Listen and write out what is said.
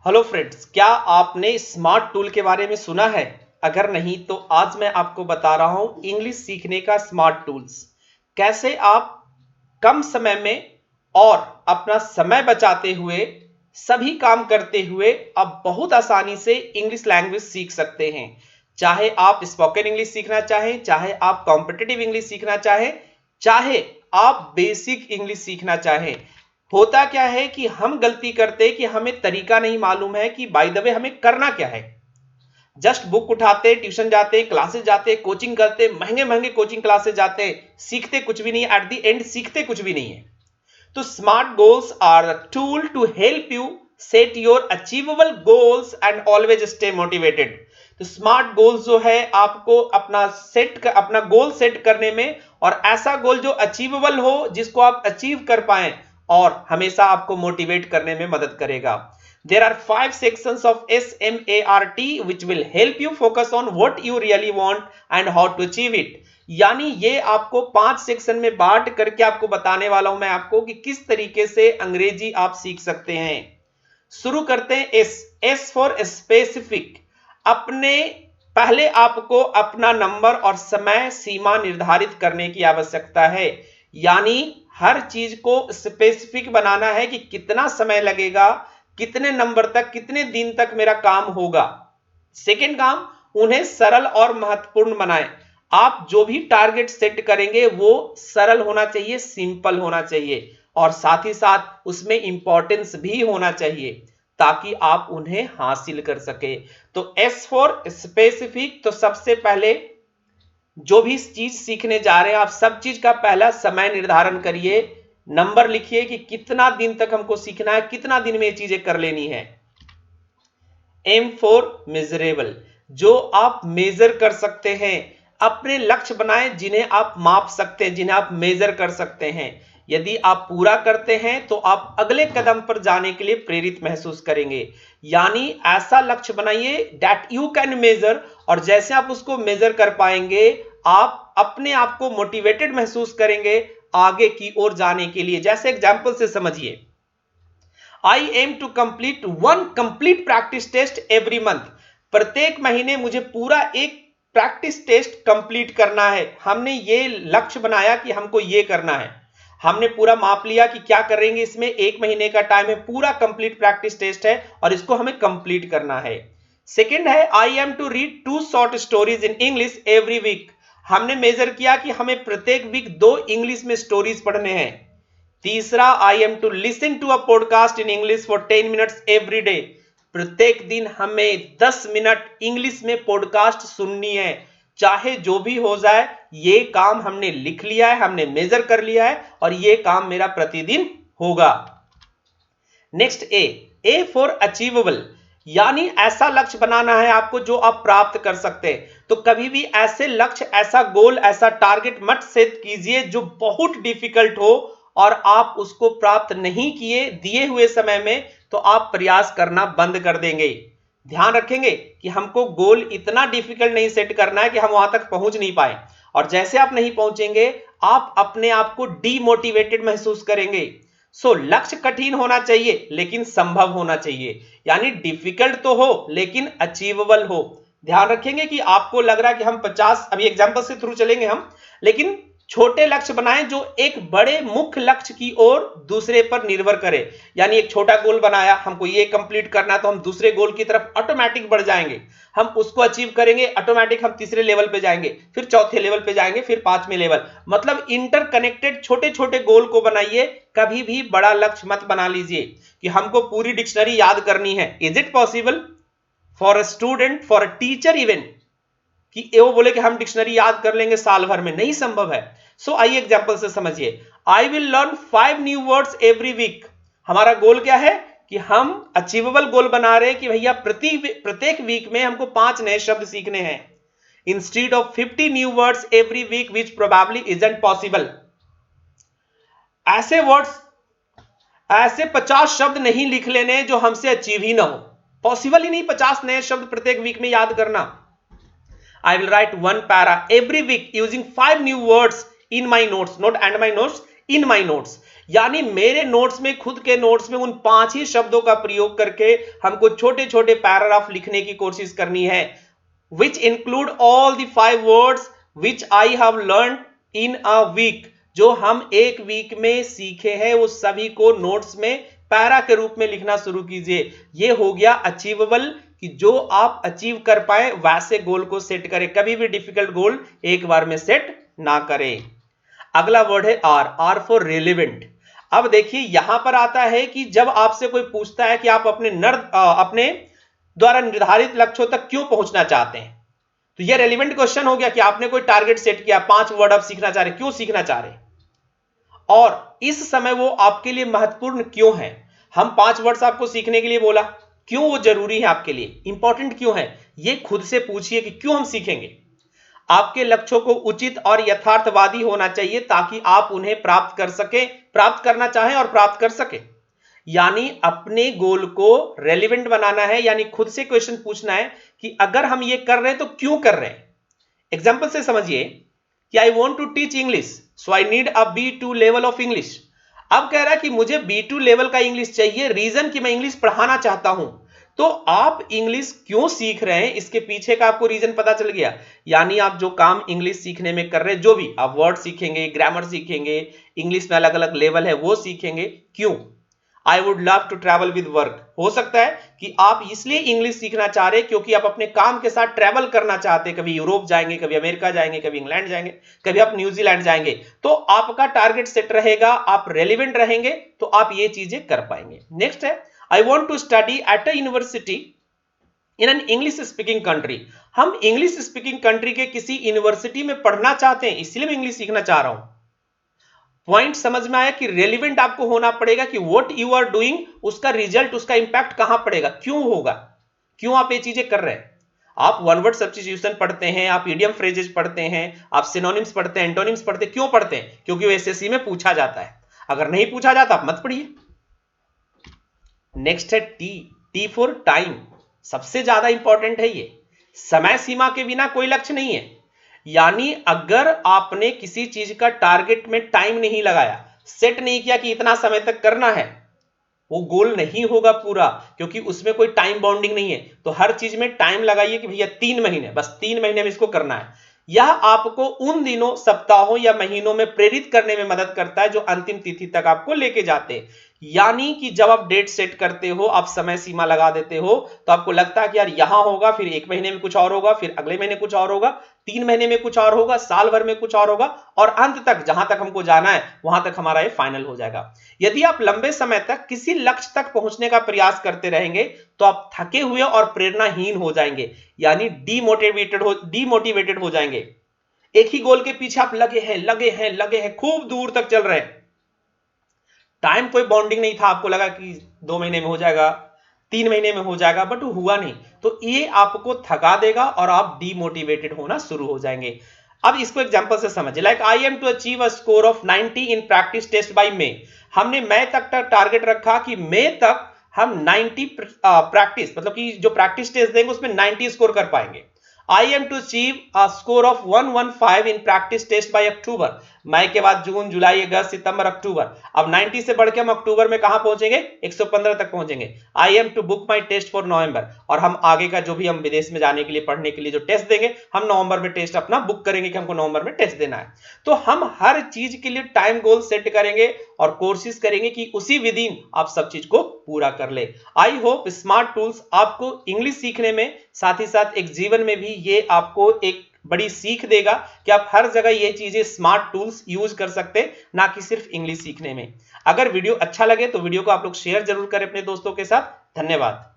Hello friends, क्या आपने smart tool के बारे में सुना है? अगर नहीं तो आज मैं आपको बता रहा हूं इंग्लिश सीखने का स्मार्ट टूल्स। कैसे आप कम समय में और अपना समय बचाते हुए सभी काम करते हुए आप बहुत आसानी से इंग्लिश लैंग्वेज सीख सकते हैं। चाहे आप स्पोकन इंग्लिश सीखना चाहें, चाहे आप कॉम्पिटिटिव इंग्लिश सीखना चाहें, चाहे आप बेसिक इंग्लिश सीखना चाहें। होता क्या है कि हम गलती करते हैं कि हमें तरीका नहीं मालूम है कि बाय द वे हमें करना क्या है। जस्ट बुक उठाते, ट्यूशन जाते, क्लासेस जाते, कोचिंग करते, महंगे महंगे कोचिंग क्लासेस जाते, सीखते कुछ भी नहीं, एट द एंड सीखते कुछ भी नहीं है। तो smart goals are a tool to help you set your achievable goals and always stay motivated. तो स्मार्ट गोल्स जो है आपको अपना गोल सेट करने में, और ऐसा गोल जो अचीवेबल हो, जिसको आप अचीव कर पाए और हमेशा आपको मोटिवेट करने में मदद करेगा। There are 5 sections of SMART which will help you focus on what you really want and how to achieve it। यानी ये आपको 5 सेक्शन में बांट करके आपको बताने वाला हूं मैं आपको कि किस तरीके से अंग्रेजी आप सीख सकते हैं। शुरू करते हैं एस फॉर स्पेसिफिक। अपने पहले आपको अपना नंबर और समय सीमा निर्धारित करने की आवश्यकता है। यानी हर चीज को स्पेसिफिक बनाना है कि कितना समय लगेगा, कितने नंबर तक, कितने दिन तक मेरा काम होगा। सेकंड काम, उन्हें सरल और महत्वपूर्ण बनाएं। आप जो भी टारगेट सेट करेंगे वो सरल होना चाहिए, सिंपल होना चाहिए, और साथ ही साथ उसमें इंपॉर्टेंस भी होना चाहिए ताकि आप उन्हें हासिल कर सके। तो एस फॉर स्पेसिफिक। तो सबसे पहले जो भी चीज सीखने जा रहे हैं आप, सब चीज का पहला समय निर्धारण करिए। नंबर लिखिए कि कितना दिन तक हमको सीखना है, कितना दिन में ये चीजें कर लेनी है। एम फॉर मेजरेबल, जो आप मेजर कर सकते हैं। अपने लक्ष्य बनाएं जिन्हें आप माप सकते हैं, जिन्हें आप मेजर कर सकते हैं। यदि आप पूरा करते हैं तो आप अगले कदम पर जाने के लिए प्रेरित महसूस करेंगे। यानी ऐसा लक्ष्य बनाइए दैट यू कैन मेजर, और जैसे आप उसको मेजर कर पाएंगे आप अपने आप को मोटिवेटेड महसूस करेंगे आगे की ओर जाने के लिए। जैसे एग्जांपल से समझिए, I M to complete 1 complete practice test every month. प्रत्येक महीने मुझे पूरा एक प्रैक्टिस टेस्ट कंप्लीट करना है। हमने ये लक्ष्य बनाया कि हमको ये करना है, हमने पूरा माप लिया कि क्या करेंगे इसमें। 1 महीने का टाइम है, पूरा कंप्लीट प्रैक्टिस टेस्ट है और इसको हमें कंप्लीट करना है। सेकंड है, I M to read 2 short stories in English every week. हमने मेजर किया कि हमें प्रत्येक वीक 2 इंग्लिश में स्टोरीज पढ़ने हैं। तीसरा, I M to listen to a podcast in English for 10 minutes every day. प्रत्येक दिन हमें 10 मिनट इंग्लिश में पॉडकास्ट सुननी है, चाहे जो भी हो जाए। ये काम हमने लिख लिया है, हमने मेजर कर लिया है, और ये काम मेरा प्रतिदिन होगा। नेक्स्ट, ए फॉर अचीवेबल, यानी ऐसा लक्ष्य बनाना है आपको जो आप प्राप्त कर सकते हैं। तो कभी भी ऐसे लक्ष्य, ऐसा गोल, ऐसा टारगेट मत सेट कीजिए जो बहुत डिफिकल्ट हो और आप उसको प्राप्त नहीं किए दिए हुए समय में, तो आप प्रयास करना बंद कर देंगे। ध्यान रखेंगे कि हमको गोल इतना डिफिकल्ट नहीं सेट करना है कि हम वहां तक पहुंच नहीं पाए, और जैसे आप नहीं पहुंचेंगे आप अपने आप को डीमोटिवेटेड महसूस करेंगे। सो लक्ष्य कठिन होना चाहिए लेकिन संभव होना चाहिए। यानी डिफिकल्ट तो हो लेकिन अचीवेबल हो। ध्यान रखेंगे कि आपको लग रहा है कि हम 50, अभी एग्जांपल से थ्रू चलेंगे हम, लेकिन छोटे लक्ष्य बनाएं जो एक बड़े मुख्य लक्ष्य की ओर दूसरे पर निर्भर करे। यानी एक छोटा गोल बनाया, हमको ये कंप्लीट करना, तो हम दूसरे गोल की तरफ ऑटोमेटिक बढ़ जाएंगे। हम उसको अचीव करेंगे, ऑटोमेटिक हम तीसरे लेवल पे जाएंगे, फिर चौथे लेवल पे जाएंगे, फिर 5वें लेवल। मतलब इंटरकनेक्टेड छोटे छोटे गोल को बनाइए। कभी भी बड़ा लक्ष्य मत बना लीजिए कि हमको पूरी डिक्शनरी याद करनी है। Is it possible for a student, for a teacher even, कि वो बोले कि हम डिक्शनरी याद कर लेंगे साल भर में? नहीं संभव है। सो आइए एग्जांपल से समझिए। I will learn 5 new words every week. हमारा गोल क्या है कि हम अचीवेबल गोल बना रहे हैं कि भैया प्रत्येक वीक में हमको 5 नए शब्द सीखने हैं, instead of 50 new words every week which probably isn't possible. ऐसे 50 शब्द नहीं लिख लेने जो हमसे अचीव ही ना हो, पॉसिबल ही नहीं 50 नए शब्द प्रत्येक वीक में याद करना। I will write 1 para every week using 5 new words in my notes, not and my notes, in my notes। यानी मेरे नोट्स में, खुद के नोट्स में उन 5 ही शब्दों का प्रयोग करके हमको छोटे छोटे पैराग्राफ लिखने की कोशिश करनी है, which include all the 5 words which I have learned in a week। जो हम एक वीक में सीखे हैं वो सभी को नोट्स में पैरा के रूप में लिखना शुरू कीजिए। ये हो गया अचीवेबल, कि जो आप अचीव कर पाए वैसे गोल को सेट करें। कभी भी डिफिकल्ट गोल एक बार में सेट ना करें। अगला वर्ड है आर, आर फॉर रेलिवेंट। अब देखिए यहां पर आता है कि जब आपसे कोई पूछता है कि आप अपने द्वारा निर्धारित लक्ष्यों तक क्यों पहुंचना चाहते हैं, तो यह रेलिवेंट क्वेश्चन हो गया कि आपने कोई टारगेट सेट किया, 5 वर्ड आप सीखना चाह रहे, क्यों सीखना चाह रहे और इस समय वो आपके लिए महत्वपूर्ण क्यों है। हम 5 वर्ड्स आपको सीखने के लिए बोला, क्यों वो जरूरी है आपके लिए, इंपॉर्टेंट क्यों है, ये खुद से पूछिए कि क्यों हम सीखेंगे। आपके लक्ष्यों को उचित और यथार्थवादी होना चाहिए ताकि आप उन्हें प्राप्त कर सके, प्राप्त करना चाहें और प्राप्त कर सके। यानी अपने गोल को रेलिवेंट बनाना है, यानी खुद से क्वेश्चन पूछना है कि अगर हम ये कर रहे हैं तो क्यों कर रहे हैं। एग्जाम्पल से समझिए कि I want to teach English so I need a B2 level of English. अब कह रहा है कि मुझे B2 लेवल का इंग्लिश चाहिए, रीजन कि मैं इंग्लिश पढ़ाना चाहता हूं। तो आप इंग्लिश क्यों सीख रहे हैं इसके पीछे का आपको रीजन पता चल गया। यानी आप जो काम इंग्लिश सीखने में कर रहे हैं, जो भी आप वर्ड सीखेंगे, ग्रामर सीखेंगे, इंग्लिश में अलग अलग लेवल है वो सीखेंगे, क्यों। I would love to travel with work, हो सकता है कि आप इसलिए इंग्लिश सीखना चाह रहे हैं क्योंकि आप अपने काम के साथ ट्रैवल करना चाहते हैं, कभी यूरोप जाएंगे, कभी अमेरिका जाएंगे, कभी इंग्लैंड जाएंगे, कभी आप न्यूजीलैंड जाएंगे। तो आपका टारगेट सेट रहेगा, आप रेलिवेंट रहेंगे तो आप ये चीजें कर पाएंगे। नेक्स्ट है I want to study at a university in an English speaking country. हम इंग्लिश स्पीकिंग कंट्री के किसी यूनिवर्सिटी में पढ़ना चाहते हैं, इसलिए मैं इंग्लिश सीखना चाह रहा हूं। पॉइंट समझ में आया कि रेलिवेंट आपको होना पड़ेगा कि व्हाट यू आर डूइंग, उसका रिजल्ट, उसका इंपैक्ट कहां पड़ेगा, क्यों होगा, क्यों आप ये चीजें कर रहे हैं। आप वन वर्ड सब्स्टिट्यूशन पढ़ते हैं, आप इडियम फ्रेजेस पढ़ते हैं, आप सिनोनिम्स पढ़ते हैं, एंटोनिम्स पढ़ते हैं, क्यों पढ़ते हैं, क्योंकि वो एसएससी में पूछा जाता है। अगर नहीं पूछा जाता आप मत पढ़िए। नेक्स्ट है टी, टी फॉर टाइम। सबसे ज्यादा इंपॉर्टेंट है ये। समय सीमा के बिना कोई लक्ष्य नहीं है। यानी अगर आपने किसी चीज का टारगेट में टाइम नहीं लगाया, सेट नहीं किया कि इतना समय तक करना है, वो गोल नहीं होगा पूरा, क्योंकि उसमें कोई टाइम बाउंडिंग नहीं है। तो हर चीज में टाइम लगाइए कि भैया 3 महीने, बस 3 महीने में इसको करना है। यह आपको उन दिनों, सप्ताहों या महीनों में प्रेरित करने में मदद करता है जो अंतिम तिथि तक आपको लेके जाते हैं। यानी कि जब आप डेट सेट करते हो, आप समय सीमा लगा देते हो, तो आपको लगता है कि यार यहां होगा, फिर 1 महीने में कुछ और होगा, फिर अगले महीने कुछ और होगा, 3 महीने में कुछ और होगा, साल भर में कुछ और होगा, और अंत तक जहां तक हमको जाना है वहां तक हमारा ये फाइनल हो जाएगा। यदि आप लंबे समय तक किसी लक्ष्य तक पहुंचने का प्रयास करते रहेंगे तो आप थके हुए और प्रेरणाहीन हो जाएंगे, यानी डीमोटिवेटेड हो जाएंगे। एक ही गोल के पीछे आप लगे हैं, लगे हैं, लगे हैं, खूब दूर तक चल रहे हैं। टाइम कोई बाउंडिंग नहीं था, आपको लगा कि 2 महीने में हो जाएगा, 3 महीने में हो जाएगा, बट हुआ नहीं। तो ये आपको थका देगा और आप डीमोटिवेटेड होना शुरू हो जाएंगे। अब इसको एग्जांपल से समझिए। Like I M to achieve a score of 90 in practice test by May. हमने मई तक टारगेट रखा कि मई तक हम 90 प्रैक्टिस, मतलब कि जो प्रैक्टिस टेस्ट देंगे उसमें 90 स्कोर कर पाएंगे। I M to achieve a score of 115 in practice test by October. मई के बाद जून, जुलाई, अगस्त, सितंबर, अक्टूबर। अब 90 से बढ़ के हम अक्टूबर में कहां पहुंचेंगे, 115 तक पहुंचेंगे। I M to book my test for November. और हम आगे का जो भी हम विदेश में जाने के लिए, पढ़ने के लिए जो टेस्ट देंगे, हम नवंबर में टेस्ट अपना बुक करेंगे कि हमको नवंबर में टेस्ट देना है। तो हम हर चीज के लिए टाइम गोल सेट करेंगे और कोशिश करेंगे कि उसी विदिन आप सब चीज को पूरा कर ले। आई होप स्मार्ट टूल्स आपको इंग्लिश सीखने में, साथ ही साथ एक जीवन में भी ये आपको एक बड़ी सीख देगा कि आप हर जगह ये चीजें, स्मार्ट टूल्स यूज कर सकते हैं, ना कि सिर्फ इंग्लिश सीखने में। अगर वीडियो अच्छा लगे तो वीडियो को आप लोग शेयर जरूर करें अपने दोस्तों के साथ। धन्यवाद।